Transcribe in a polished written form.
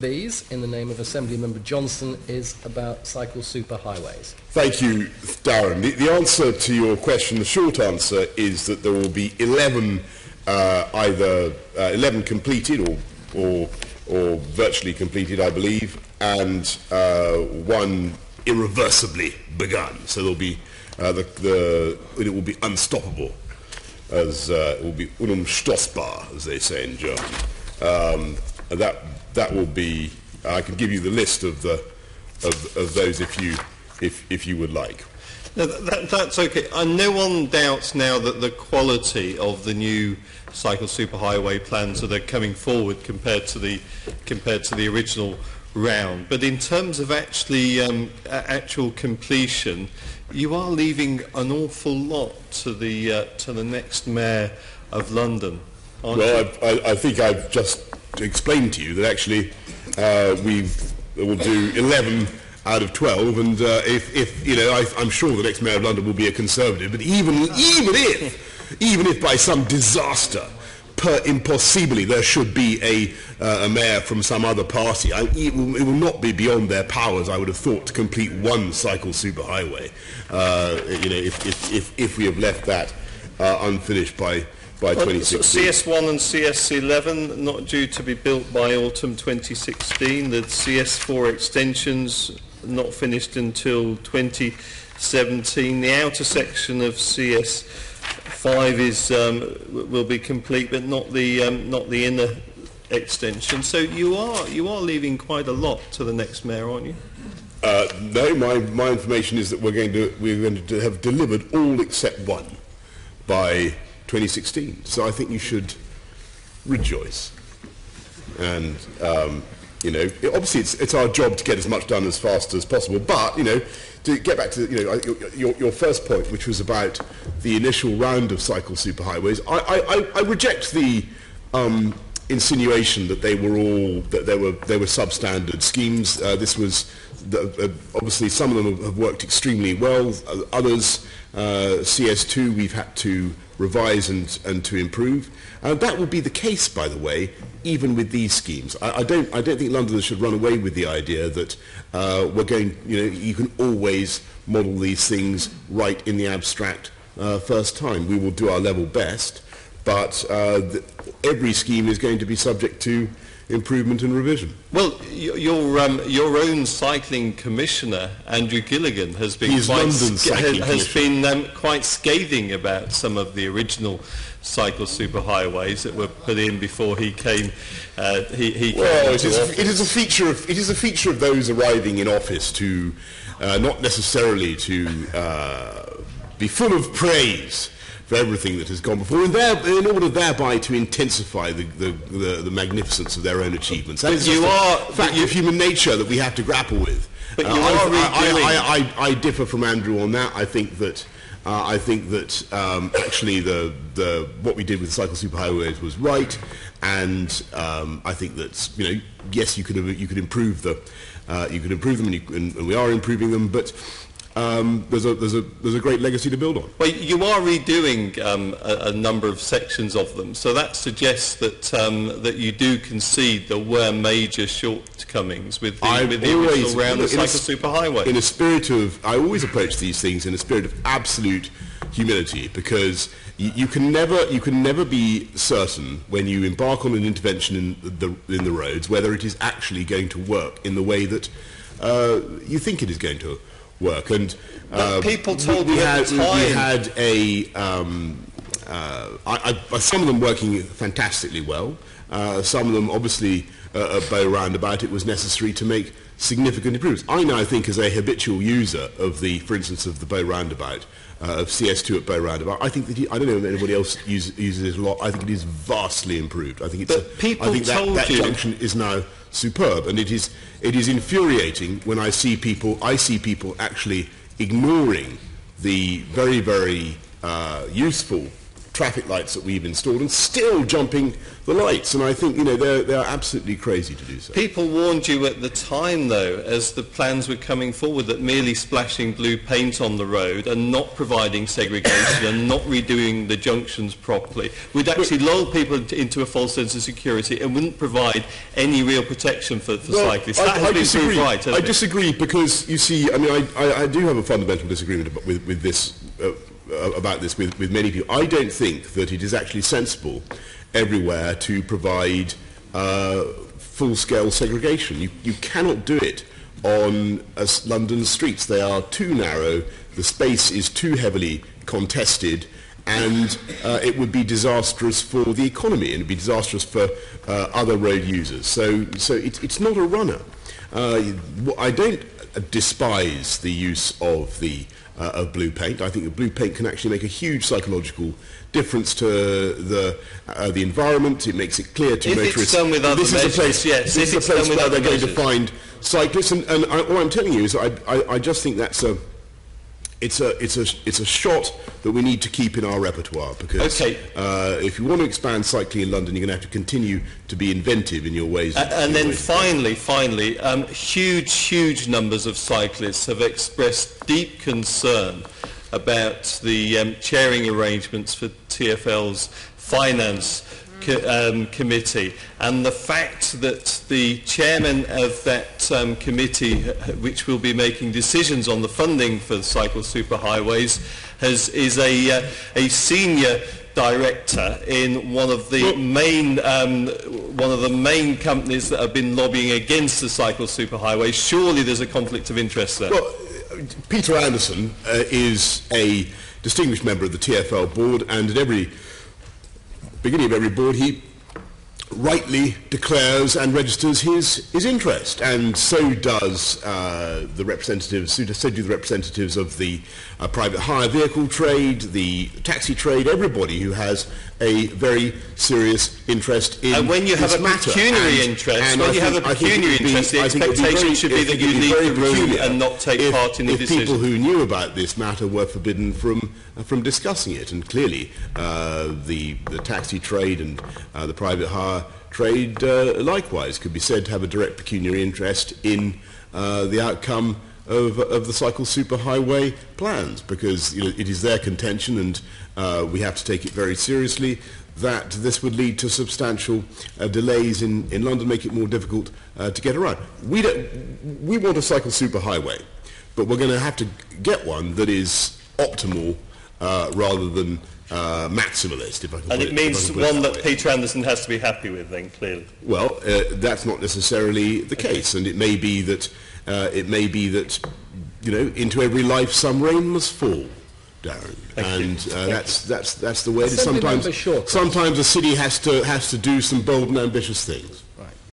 These, in the name of Assembly Member Johnson, is about cycle superhighways. Thank you, Darren. The answer to your question, the short answer, is that there will be 11, either 11 completed or virtually completed, I believe, and one irreversibly begun. So there'll be it will be unstoppable, as it will be unumstoßbar, as they say in German. That will be. I can give you the list of those if you would like. No, that's okay. And no one doubts now that the quality of the new cycle superhighway plans that are coming forward compared to the original round. But in terms of actual completion, you are leaving an awful lot to the next mayor of London. Well, I think I've just explained to you that actually we'll do 11 out of 12, and if you know, I'm sure the next mayor of London will be a Conservative. But even if by some disaster, impossibly, there should be a mayor from some other party, it will not be beyond their powers, I would have thought, to complete one cycle superhighway. You know, if we have left that unfinished by 2016. CS1 and CS11 not due to be built by autumn 2016. The CS4 extensions not finished until 2017. The outer section of CS5 will be complete, but not the inner extension. So you are leaving quite a lot to the next mayor, aren't you? No, my information is that we're going to have delivered all except one by 2016. So I think you should rejoice. And you know, obviously it's our job to get as much done as fast as possible. But you know, to get back to your first point, which was about the initial round of cycle superhighways, I reject the insinuation that they were substandard schemes. This was obviously some of them have worked extremely well. Others, CS2, we've had to revise and to improve. That will be the case, by the way, even with these schemes. I don't think Londoners should run away with the idea that we're going. You know, you can always model these things right in the abstract first time. We will do our level best, but every scheme is going to be subject to improvement and revision. Well, your own cycling commissioner, Andrew Gilligan, has been quite scathing about some of the original cycle superhighways that were put in before he came. It is a feature of those arriving in office to not necessarily to be full of praise for everything that has gone before, and in order thereby to intensify the magnificence of their own achievements. That is a fact of human nature that we have to grapple with. But I differ from Andrew on that. I think that actually what we did with cycle superhighways was right, and I think that, you know, yes, you could improve them, and we are improving them, but there's a great legacy to build on. Well, you are redoing a number of sections of them, so that suggests that that you do concede there were major shortcomings with the original round of cycle superhighway. In a spirit of, I always approach these things in a spirit of absolute humility, because you can never be certain when you embark on an intervention in the roads whether it is actually going to work in the way that you think it is going to work. And people told me at the time. We had some of them working fantastically well. Some of them, obviously, at Bow Roundabout, it was necessary to make significant improvements. I now think, as a habitual user of for instance, of the Bow Roundabout, of CS2 at Bow Roundabout, I think that I don't know if anybody else uses it a lot. I think it is vastly improved. I think that junction is now superb, and it is infuriating when I see people actually ignoring the very, very useful traffic lights that we've installed and still jumping the lights. And I think, they're absolutely crazy to do so. People warned you at the time, though, as the plans were coming forward, that merely splashing blue paint on the road and not providing segregation and not redoing the junctions properly would actually lull people into a false sense of security and wouldn't provide any real protection for cyclists. That has been proved right, hasn't it? I disagree, because, you see, I do have a fundamental disagreement with this, about this with many people. I don't think that it is actually sensible everywhere to provide full-scale segregation. You cannot do it on London's streets. They are too narrow, the space is too heavily contested, and it would be disastrous for the economy, and it would be disastrous for other road users. So it's not a runner. I don't despise the use of blue paint. I think that blue paint can actually make a huge psychological difference to the environment. It makes it clear to motorists. If it's done with other measures, yes. This is a place where they're going to find cyclists. And all I'm telling you is I just think that's it's a shot that we need to keep in our repertoire, because if you want to expand cycling in London, you're going to have to continue to be inventive in your ways. And then finally, huge numbers of cyclists have expressed deep concern about the chairing arrangements for TfL's finance committee, and the fact that the chairman of that committee, which will be making decisions on the funding for the cycle superhighways, is a senior director in one of the main companies that have been lobbying against the cycle superhighways. Surely there's a conflict of interest there. Well, Peter Anderson is a distinguished member of the TfL board, and at every beginning of every board he rightly declares and registers his interest, and so does the representatives. So do the representatives of the private hire vehicle trade, the taxi trade, everybody who has a very serious interest in this matter. And when you have a pecuniary interest, the expectation should be that you leave the room and not take part in the decision. If people who knew about this matter were forbidden from discussing it, and clearly the taxi trade and the private hire trade likewise could be said to have a direct pecuniary interest in the outcome of the cycle superhighway plans, because it is their contention, and we have to take it very seriously, that this would lead to substantial delays in London, make it more difficult to get around. We want a cycle superhighway, but we're going to have to get one that is optimal rather than maximalist, if I can. And it means one that Peter Anderson has to be happy with, then, clearly. Well, that's not necessarily the case, and it may be that into every life some rain must fall, Darren. That's the way it is. Sometimes a city has to do some bold and ambitious things.